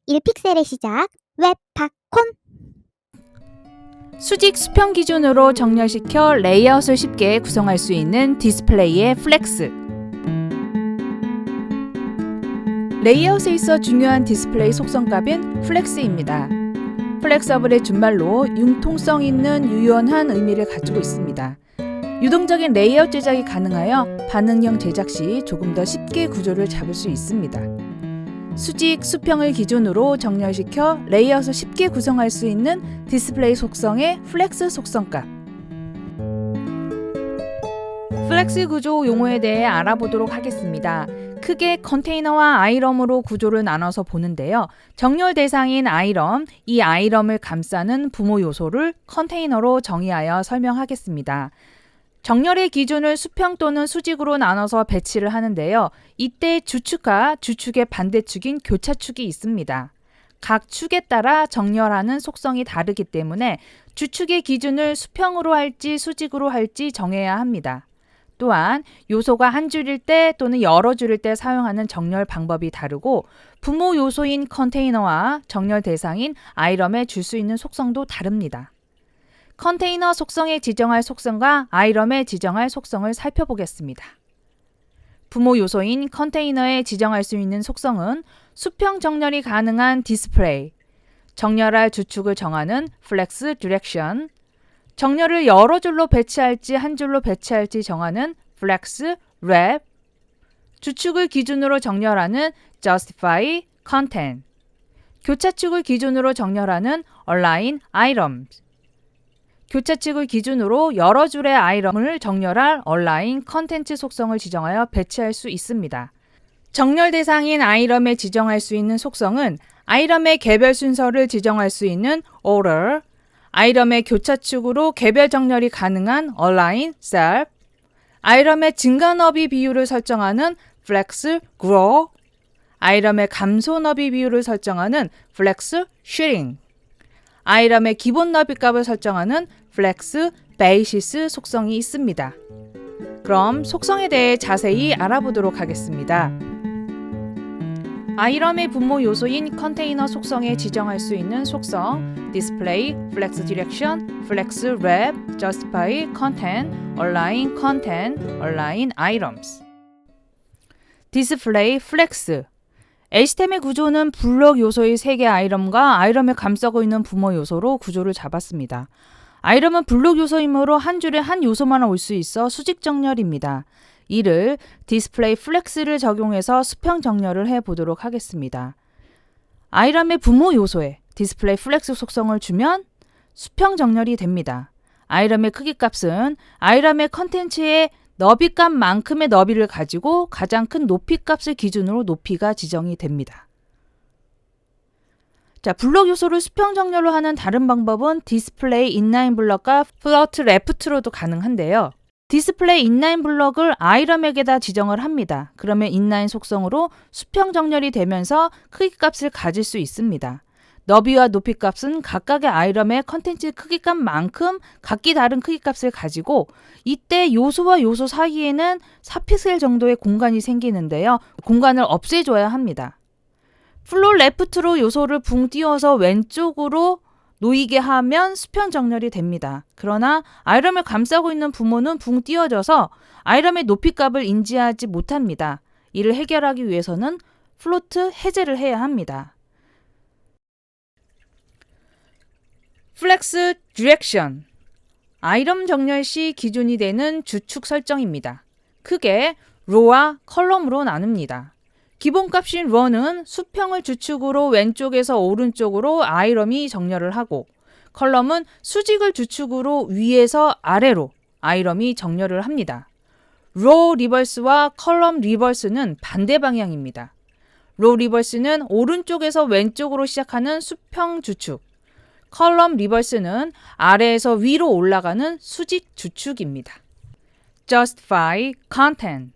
1픽셀의 시작, 웹팝콘. 수직 수평 기준으로 정렬시켜 레이아웃을 쉽게 구성할 수 있는 디스플레이의 플렉스. 레이아웃에 있어 중요한 디스플레이 속성값인 플렉스입니다. 플렉서블의 준말로 융통성 있는 유연한 의미를 가지고 있습니다. 유동적인 레이아웃 제작이 가능하여 반응형 제작 시 조금 더 쉽게 구조를 잡을 수 있습니다. 수직, 수평을 기준으로 정렬시켜 레이아웃을 쉽게 구성할 수 있는 디스플레이 속성의 플렉스 속성값. 플렉스 구조 용어에 대해 알아보도록 하겠습니다. 크게 컨테이너와 아이럼으로 구조를 나눠서 보는데요. 정렬 대상인 아이럼, 이 아이럼을 감싸는 부모 요소를 컨테이너로 정의하여 설명하겠습니다. 정렬의 기준을 수평 또는 수직으로 나눠서 배치를 하는데요. 이때 주축과 주축의 반대축인 교차축이 있습니다. 각 축에 따라 정렬하는 속성이 다르기 때문에 주축의 기준을 수평으로 할지 수직으로 할지 정해야 합니다. 또한 요소가 한 줄일 때 또는 여러 줄일 때 사용하는 정렬 방법이 다르고 부모 요소인 컨테이너와 정렬 대상인 아이럼에 줄 수 있는 속성도 다릅니다. 컨테이너 속성에 지정할 속성과 아이럼에 지정할 속성을 살펴보겠습니다. 부모 요소인 컨테이너에 지정할 수 있는 속성은 수평 정렬이 가능한 디스플레이, 정렬할 주축을 정하는 플렉스 디렉션, 정렬을 여러 줄로 배치할지 한 줄로 배치할지 정하는 플렉스 랩, 주축을 기준으로 정렬하는 justify content, 교차축을 기준으로 정렬하는 align items, 교차축을 기준으로 여러 줄의 아이럼을 정렬할 align 컨텐츠 속성을 지정하여 배치할 수 있습니다. 정렬 대상인 아이럼에 지정할 수 있는 속성은 아이럼의 개별 순서를 지정할 수 있는 order, 아이럼의 교차축으로 개별 정렬이 가능한 align cell, 아이럼의 증가 너비 비율을 설정하는 flex grow, 아이럼의 감소 너비 비율을 설정하는 flex shrink, 아이럼의 기본 너비 값을 설정하는 플렉스 베이시스 속성이 있습니다. 그럼 속성에 대해 자세히 알아보도록 하겠습니다. 아이럼의 분모 요소인 컨테이너 속성에 지정할 수 있는 속성 디스플레이, 플렉스 디렉션, 플렉스 랩, justify, content, align content, align items. 디스플레이 플렉스 HTML 구조는 블록 요소의 3개 아이럼과 아이럼을 감싸고 있는 부모 요소로 구조를 잡았습니다. 아이럼은 블록 요소이므로 한 줄에 한 요소만 올 수 있어 수직 정렬입니다. 이를 디스플레이 플렉스를 적용해서 수평 정렬을 해보도록 하겠습니다. 아이럼의 부모 요소에 디스플레이 플렉스 속성을 주면 수평 정렬이 됩니다. 아이럼의 크기 값은 아이럼의 컨텐츠의 너비 값만큼의 너비를 가지고 가장 큰 높이 값을 기준으로 높이가 지정이 됩니다. 자, 블록 요소를 수평 정렬로 하는 다른 방법은 디스플레이 인라인 블럭과 플러트 레프트로도 가능한데요. 디스플레이 인라인 블럭을 아이럼에게다 지정을 합니다. 그러면 인라인 속성으로 수평 정렬이 되면서 크기 값을 가질 수 있습니다. 너비와 높이 값은 각각의 아이럼의 컨텐츠 크기 값만큼 각기 다른 크기 값을 가지고 이때 요소와 요소 사이에는 4픽셀 정도의 공간이 생기는데요. 공간을 없애줘야 합니다. 플롯 레프트로 요소를 붕 띄워서 왼쪽으로 놓이게 하면 수평 정렬이 됩니다. 그러나 아이럼을 감싸고 있는 부모는 붕 띄워져서 아이럼의 높이 값을 인지하지 못합니다. 이를 해결하기 위해서는 플로트 해제를 해야 합니다. 플렉스 디렉션 아이럼 정렬 시 기준이 되는 주축 설정입니다. 크게 로와 컬럼으로 나눕니다. 기본값인 ro는 수평을 주축으로 왼쪽에서 오른쪽으로 아이럼이 정렬을 하고 컬럼은 수직을 주축으로 위에서 아래로 아이럼이 정렬을 합니다. row 리버스와 컬럼 리버스는 반대 방향입니다. row 리버스는 오른쪽에서 왼쪽으로 시작하는 수평 주축, 컬럼 리버스는 아래에서 위로 올라가는 수직 주축입니다. justify content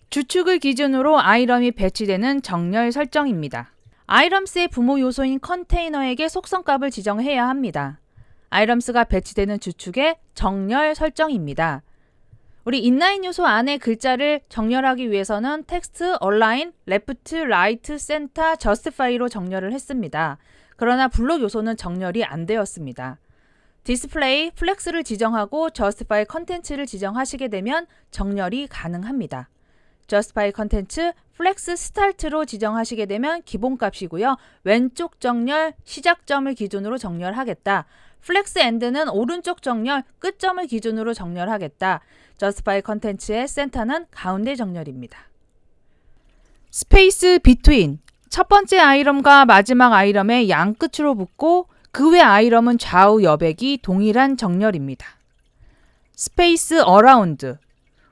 주축을 기준으로 아이럼이 배치되는 정렬 설정입니다. 아이럼스의 부모 요소인 컨테이너에게 속성값을 지정해야 합니다. 아이럼스가 배치되는 주축의 정렬 설정입니다. 우리 인라인 요소 안에 글자를 정렬하기 위해서는 텍스트, 얼라인, 레프트, 라이트, 센터, 저스티파이로 정렬을 했습니다. 그러나 블록 요소는 정렬이 안 되었습니다. 디스플레이, 플렉스를 지정하고 저스티파이 컨텐츠를 지정하시게 되면 정렬이 가능합니다. 저스티파이 컨텐츠, 플렉스 스타트로 지정하시게 되면 기본값이고요. 왼쪽 정렬, 시작점을 기준으로 정렬하겠다. 플렉스 엔드는 오른쪽 정렬, 끝점을 기준으로 정렬하겠다. 저스티파이 컨텐츠의 센터는 가운데 정렬입니다. 스페이스 비트윈, 첫 번째 아이럼과 마지막 아이럼의 양끝으로 붙고 그 외 아이럼은 좌우 여백이 동일한 정렬입니다. 스페이스 어라운드,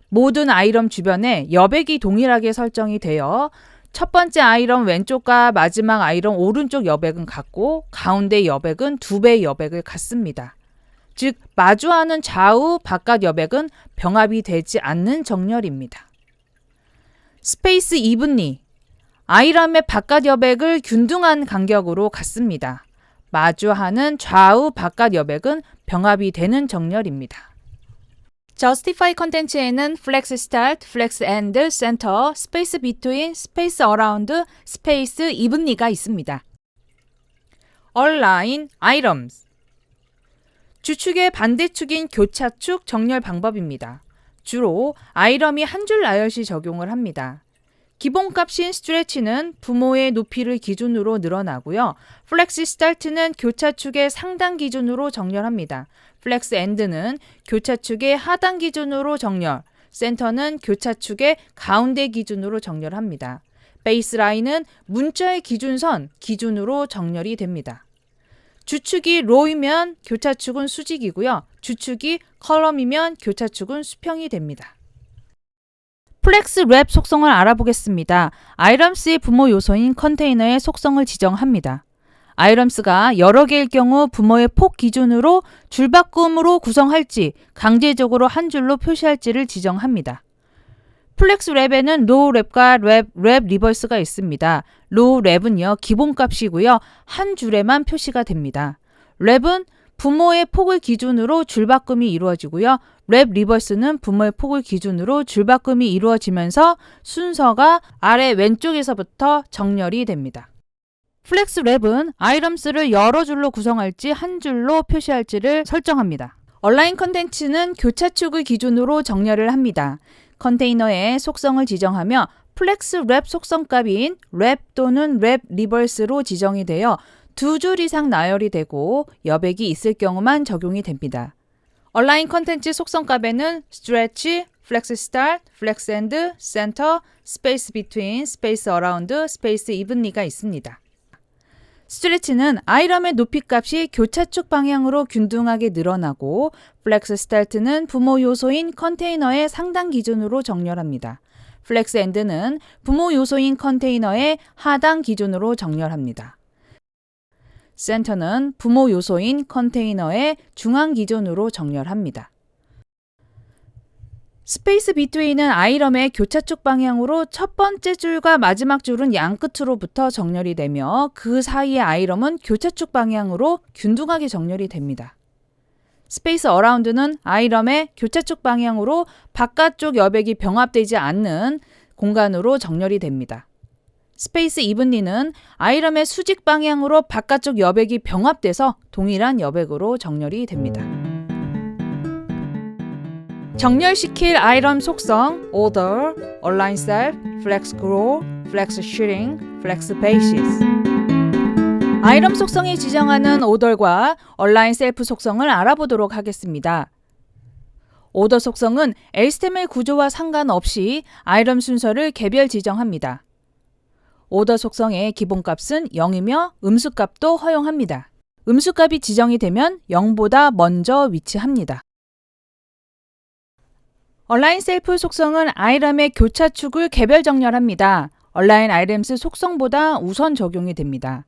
모든 아이럼 주변에 여백이 동일하게 설정이 되어 첫 번째 아이럼 왼쪽과 마지막 아이럼 오른쪽 여백은 같고 가운데 여백은 2배의 여백을 갖습니다. 즉 마주하는 좌우 바깥 여백은 병합이 되지 않는 정렬입니다. 스페이스 이븐리, 아이럼의 바깥 여백을 균등한 간격으로 갖습니다. 마주하는 좌우 바깥 여백은 병합이 되는 정렬입니다. Justify 컨텐츠에는 Flex Start, Flex End, Center, Space Between, Space Around, Space Evenly가 있습니다. Align Items, 주축의 반대축인 교차축 정렬 방법입니다. 주로 아이럼이 한 줄 나열시 적용을 합니다. 기본값인 스트레치는 부모의 높이를 기준으로 늘어나고요. 플렉스 스타트는 교차축의 상단 기준으로 정렬합니다. 플렉스 엔드는 교차축의 하단 기준으로 정렬, 센터는 교차축의 가운데 기준으로 정렬합니다. 베이스라인은 문자의 기준선 기준으로 정렬이 됩니다. 주축이 로이면 교차축은 수직이고요. 주축이 컬럼이면 교차축은 수평이 됩니다. 플렉스 랩 속성을 알아보겠습니다. 아이럼스의 부모 요소인 컨테이너의 속성을 지정합니다. 아이럼스가 여러 개일 경우 부모의 폭 기준으로 줄바꿈으로 구성할지 강제적으로 한 줄로 표시할지를 지정합니다. 플렉스 랩에는 로우 랩과 랩 리버스가 있습니다. 로우 랩은요 기본값이고요. 한 줄에만 표시가 됩니다. 랩은 부모의 폭을 기준으로 줄바꿈이 이루어지고요. 랩 리버스는 부모의 폭을 기준으로 줄바꿈이 이루어지면서 순서가 아래 왼쪽에서부터 정렬이 됩니다. 플렉스 랩은 아이럼스를 여러 줄로 구성할지 한 줄로 표시할지를 설정합니다. 얼라인 컨텐츠는 교차축을 기준으로 정렬을 합니다. 컨테이너의 속성을 지정하며 플렉스 랩 속성값인 랩 또는 랩 리버스로 지정이 되어 2줄 이상 나열이 되고 여백이 있을 경우만 적용이 됩니다. 얼라인 컨텐츠 속성값에는 stretch, flex start, flex end, center, space between, space around, space evenly가 있습니다. 스트레치는 아이럼의 높이값이 교차축 방향으로 균등하게 늘어나고 플렉스 스타트는 부모 요소인 컨테이너의 상단 기준으로 정렬합니다. 플렉스 엔드는 부모 요소인 컨테이너의 하단 기준으로 정렬합니다. 센터는 부모 요소인 컨테이너의 중앙 기준으로 정렬합니다. 스페이스 비트윈은 아이럼의 교차축 방향으로 첫 번째 줄과 마지막 줄은 양끝으로부터 정렬이 되며 그 사이의 아이럼은 교차축 방향으로 균등하게 정렬이 됩니다. 스페이스 어라운드는 아이럼의 교차축 방향으로 바깥쪽 여백이 병합되지 않는 공간으로 정렬이 됩니다. 스페이스 이븐리는 아이럼의 수직 방향으로 바깥쪽 여백이 병합돼서 동일한 여백으로 정렬이 됩니다. 정렬시킬 아이럼 속성 Order, Align Self, Flex Grow, Flex Shrinking, Flex Basis. 아이럼 속성이 지정하는 Order과 Align Self 속성을 알아보도록 하겠습니다. Order 속성은 HTML 구조와 상관없이 아이럼 순서를 개별 지정합니다. Order 속성의 기본값은 0이며 음수값도 허용합니다. 음수값이 지정이 되면 0보다 먼저 위치합니다. Align Self 속성은 아이럼의 교차축을 개별 정렬합니다. Align Items 속성보다 우선 적용이 됩니다.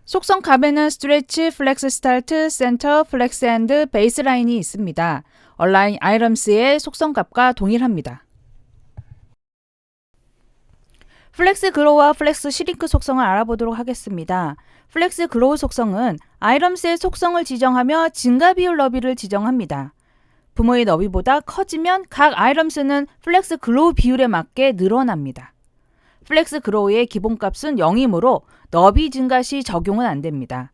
속성 값에는 Stretch, Flex Start, Center, Flex End, Baseline이 있습니다. Align Items의 속성 값과 동일합니다. 플렉스 글로우와 플렉스 시링크 속성을 알아보도록 하겠습니다. 플렉스 글로우 속성은 아이럼스의 속성을 지정하며 증가 비율 너비를 지정합니다. 부모의 너비보다 커지면 각 아이럼스는 플렉스 그로우 비율에 맞게 늘어납니다. 플렉스 그로우의 기본값은 0이므로 너비 증가 시 적용은 안 됩니다.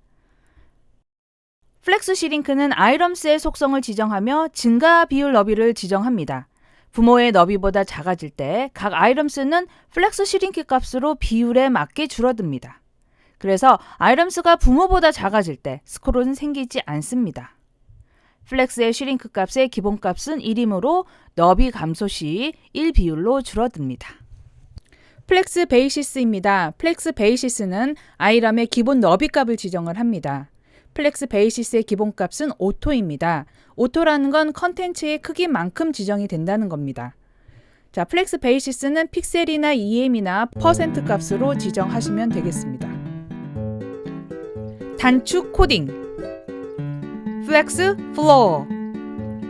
플렉스 시링크는 아이럼스의 속성을 지정하며 증가 비율 너비를 지정합니다. 부모의 너비보다 작아질 때 각 아이럼스는 플렉스 시링크 값으로 비율에 맞게 줄어듭니다. 그래서 아이럼스가 부모보다 작아질 때 스크롤은 생기지 않습니다. 플렉스의 시링크 값의 기본값은 1이므로 너비 감소 시 1 비율로 줄어듭니다. 플렉스 베이시스입니다. 플렉스 베이시스는 아이럼의 기본 너비 값을 지정을 합니다. 플렉스 베이시스의 기본값은 오토입니다. 오토라는 건 컨텐츠의 크기만큼 지정이 된다는 겁니다. 자, 플렉스 베이시스는 픽셀이나 EM이나 퍼센트 값으로 지정하시면 되겠습니다. 단축 코딩 플렉스 플로어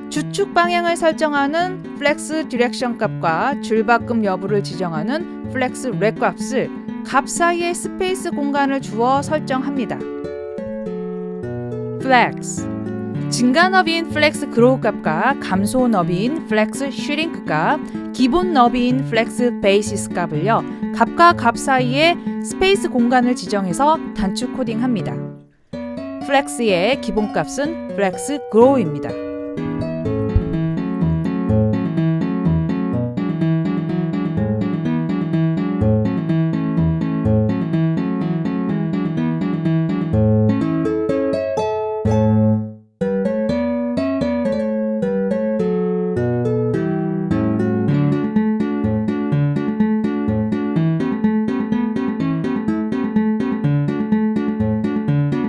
주축 방향을 설정하는 플렉스 디렉션 값과 줄바꿈 여부를 지정하는 플렉스 렉 값을 값 사이에 스페이스 공간을 주어 설정합니다. 플렉스 증가 너비인 플렉스 그로우 값과 감소 너비인 플렉스 슈링크 값, 기본 너비인 플렉스 베이시스 값을요. 값과 값 사이에 스페이스 공간을 지정해서 단축 코딩합니다. 플렉스의 기본값은 플렉스 그로우입니다.